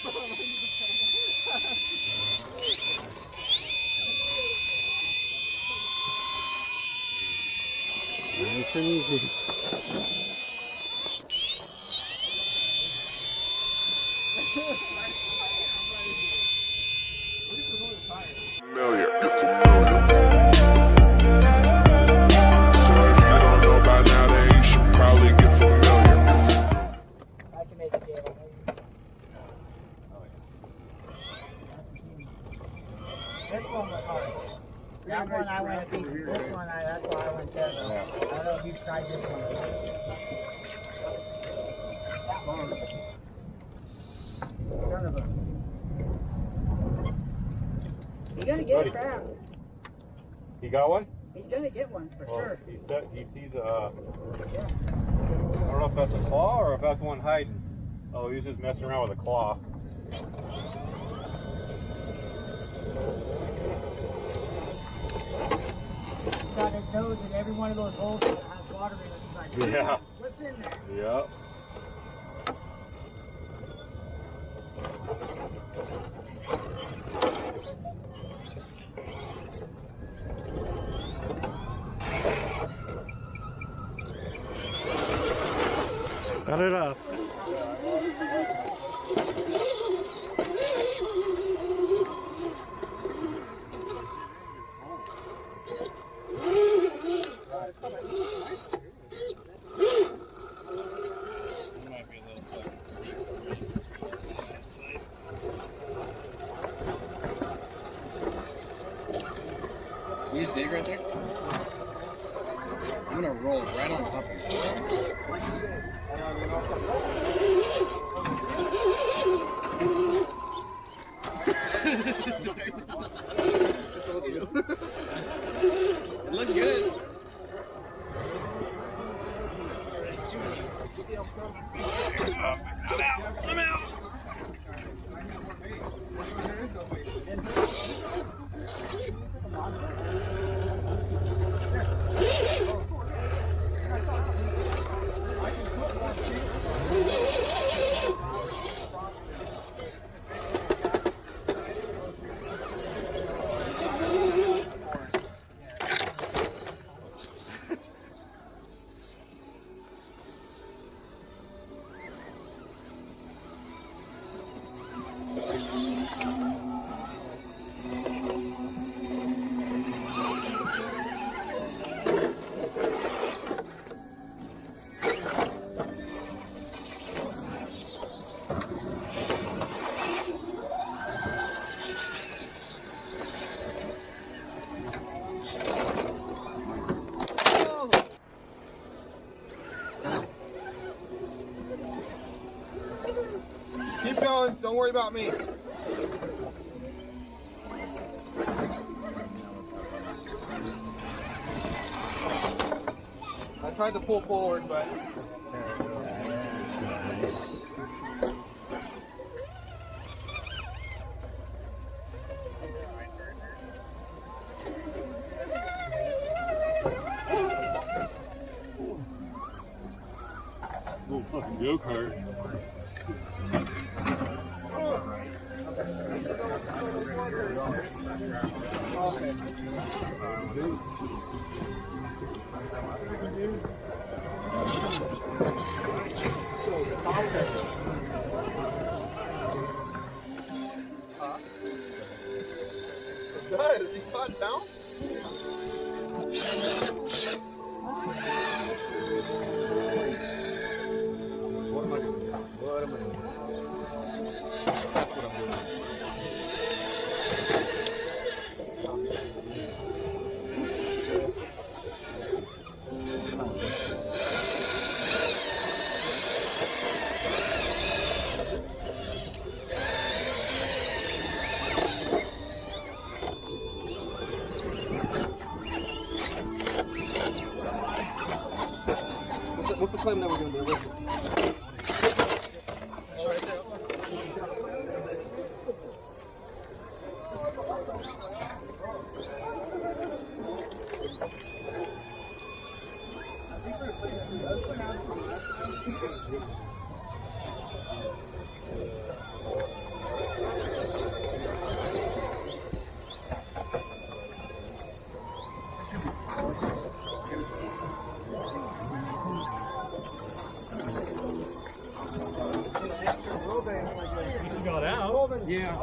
Nice and easy. Familiar, you're familiar. So if you don't know by now, then you should probably get familiar. I can make it cable. This one was hard. That one I went to this one, that's why I went there though. I don't know if you've tried this one. Son of a. He's gonna get a crab. He got one? He's gonna get one for sure. He sees Yeah. I don't know if that's a claw or if that's one hiding. Oh, he's just messing around with a claw. He's got his nose in every one of those holes that has water in it. He's like, Yeah. what's in there? Yep. Cut it up. You just dig right there? I'm gonna roll right on top of you. It looked good. I'm out. Keep going. Don't worry about me. I tried to pull forward, but Little fucking go-kart. Good. You saw it bounce? What am I doing? What am I doing? That's what I'm doing. What's the claim that we're gonna do? Oh, right there. Yeah.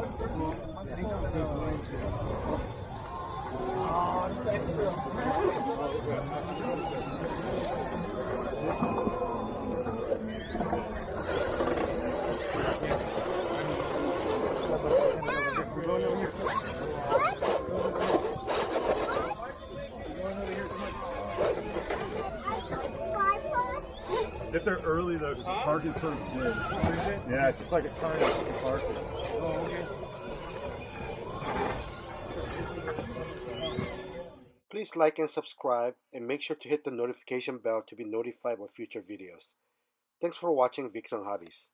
If they're early though, because the parking's sort of good. Yeah, it's just like a turn in the parking. Please like and subscribe, and make sure to hit the notification bell to be notified of future videos. Thanks for watching Vics on Hobbies.